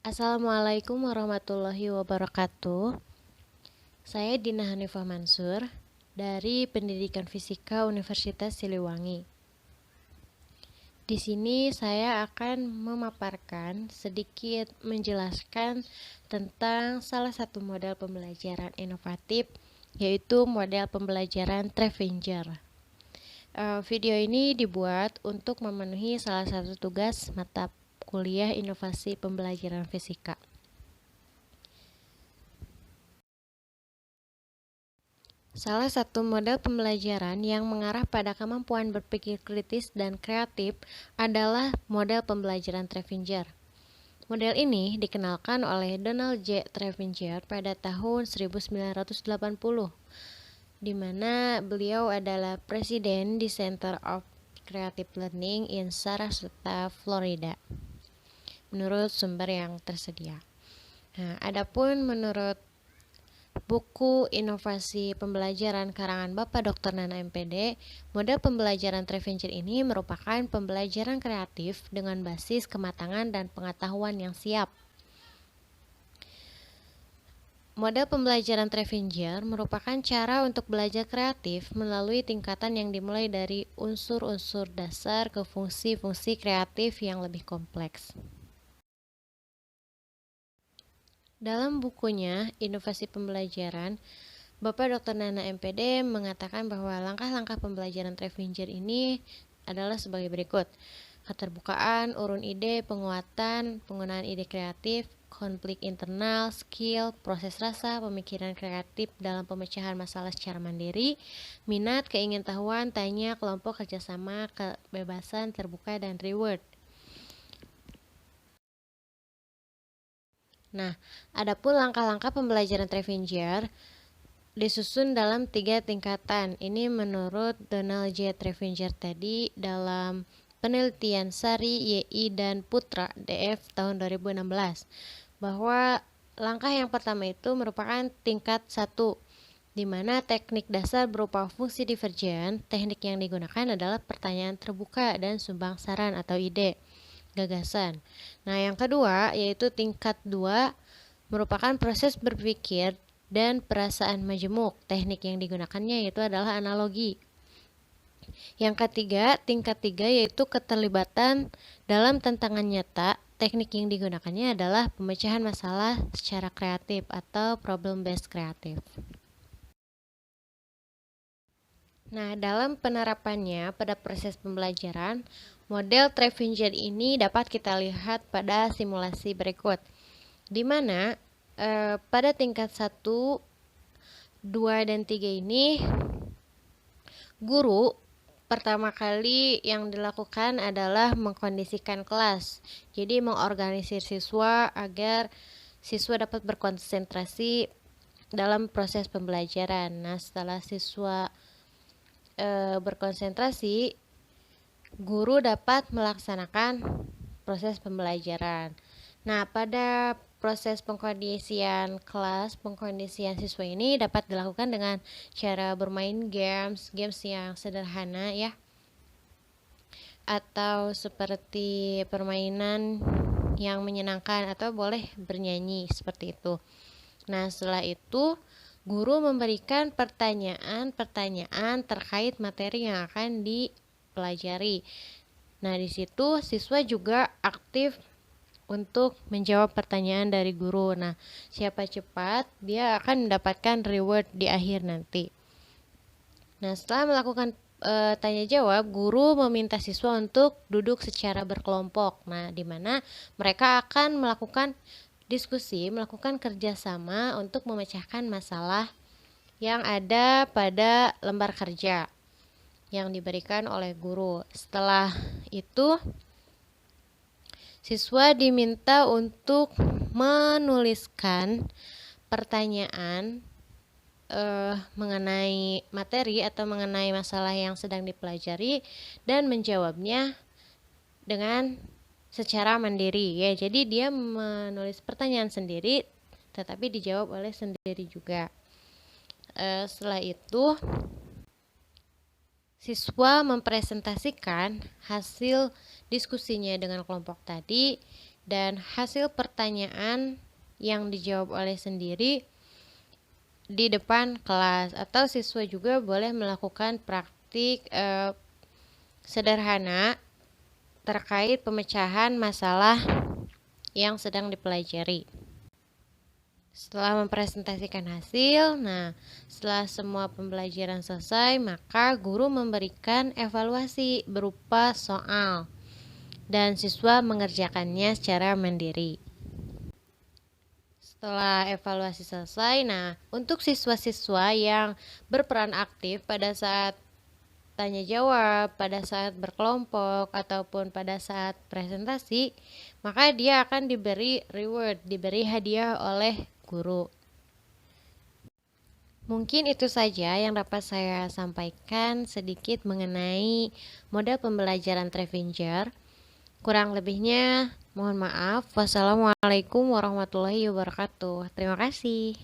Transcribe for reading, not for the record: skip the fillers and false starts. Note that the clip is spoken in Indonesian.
Assalamualaikum warahmatullahi wabarakatuh. Saya Dina Hanifah Mansur dari Pendidikan Fisika Universitas Siliwangi. Di sini saya akan memaparkan sedikit menjelaskan tentang salah satu model pembelajaran inovatif, yaitu model pembelajaran Trevinger. Video ini dibuat untuk memenuhi salah satu tugas mata kuliah inovasi pembelajaran fisika. Salah satu model pembelajaran yang mengarah pada kemampuan berpikir kritis dan kreatif adalah model pembelajaran Trevinger. Model ini dikenalkan oleh Donald J. Trevinger pada tahun 1980, di mana beliau adalah presiden di Center of Creative Learning in Sarasota, Florida, menurut sumber yang tersedia. Nah, adapun menurut buku Inovasi Pembelajaran karangan Bapak Dr. Nana MPD, model pembelajaran Trevinger ini merupakan pembelajaran kreatif dengan basis kematangan dan pengetahuan yang siap. Model pembelajaran Trevinger merupakan cara untuk belajar kreatif melalui tingkatan yang dimulai dari unsur-unsur dasar ke fungsi-fungsi kreatif yang lebih kompleks. Dalam bukunya Inovasi Pembelajaran, Bapak Dr. Nana MPD mengatakan bahwa langkah-langkah pembelajaran Trevinger ini adalah sebagai berikut: keterbukaan, urun ide, penguatan, penggunaan ide kreatif, konflik internal, skill, proses rasa, pemikiran kreatif dalam pemecahan masalah secara mandiri, minat, keingintahuan, tanya, kelompok, kerjasama, kebebasan, terbuka, dan reward. Nah, adapun langkah-langkah pembelajaran Trevinger disusun dalam 3 tingkatan. Ini menurut Donald J. Trevinger tadi dalam penelitian Sari, Y.I. dan Putra DF tahun 2016, bahwa langkah yang pertama itu merupakan tingkat 1, di mana teknik dasar berupa fungsi divergen. Teknik yang digunakan adalah pertanyaan terbuka dan sumbang saran atau ide, gagasan. Nah, yang kedua yaitu tingkat 2 merupakan proses berpikir dan perasaan majemuk. Teknik yang digunakannya yaitu adalah analogi. Yang ketiga, tingkat 3 yaitu keterlibatan dalam tantangan nyata. Teknik yang digunakannya adalah pemecahan masalah secara kreatif atau problem based kreatif. Nah, dalam penerapannya pada proses pembelajaran, model Trevinger ini dapat kita lihat pada simulasi berikut, di mana pada tingkat 1, 2, dan 3 ini guru pertama kali yang dilakukan adalah mengkondisikan kelas. Jadi mengorganisir siswa agar siswa dapat berkonsentrasi dalam proses pembelajaran. Nah, setelah siswa berkonsentrasi, guru dapat melaksanakan proses pembelajaran. Nah, pada proses pengkondisian kelas, pengkondisian siswa ini dapat dilakukan dengan cara bermain games yang sederhana ya, atau seperti permainan yang menyenangkan, atau boleh bernyanyi seperti itu. Nah, setelah itu guru memberikan pertanyaan-pertanyaan terkait materi yang akan dipelajari. Nah, di situ siswa juga aktif untuk menjawab pertanyaan dari guru. Nah, siapa cepat, dia akan mendapatkan reward di akhir nanti. Nah, setelah melakukan tanya jawab, guru meminta siswa untuk duduk secara berkelompok. Nah, di mana mereka akan melakukan diskusi, melakukan kerjasama untuk memecahkan masalah yang ada pada lembar kerja yang diberikan oleh guru. Setelah itu, siswa diminta untuk menuliskan pertanyaan mengenai materi atau mengenai masalah yang sedang dipelajari dan menjawabnya dengan secara mandiri ya. Jadi dia menulis pertanyaan sendiri tetapi dijawab oleh sendiri juga. Setelah itu siswa mempresentasikan hasil diskusinya dengan kelompok tadi dan hasil pertanyaan yang dijawab oleh sendiri di depan kelas, atau siswa juga boleh melakukan praktik sederhana terkait pemecahan masalah yang sedang dipelajari. Setelah mempresentasikan hasil, setelah semua pembelajaran selesai, maka guru memberikan evaluasi berupa soal dan siswa mengerjakannya secara mandiri. Setelah evaluasi selesai, untuk siswa-siswa yang berperan aktif pada saat tanya jawab, pada saat berkelompok, ataupun pada saat presentasi, maka dia akan diberi reward, diberi hadiah oleh guru. Mungkin itu saja yang dapat saya sampaikan sedikit mengenai model pembelajaran Trevenger. Kurang lebihnya mohon maaf. Wassalamualaikum warahmatullahi wabarakatuh. Terima kasih.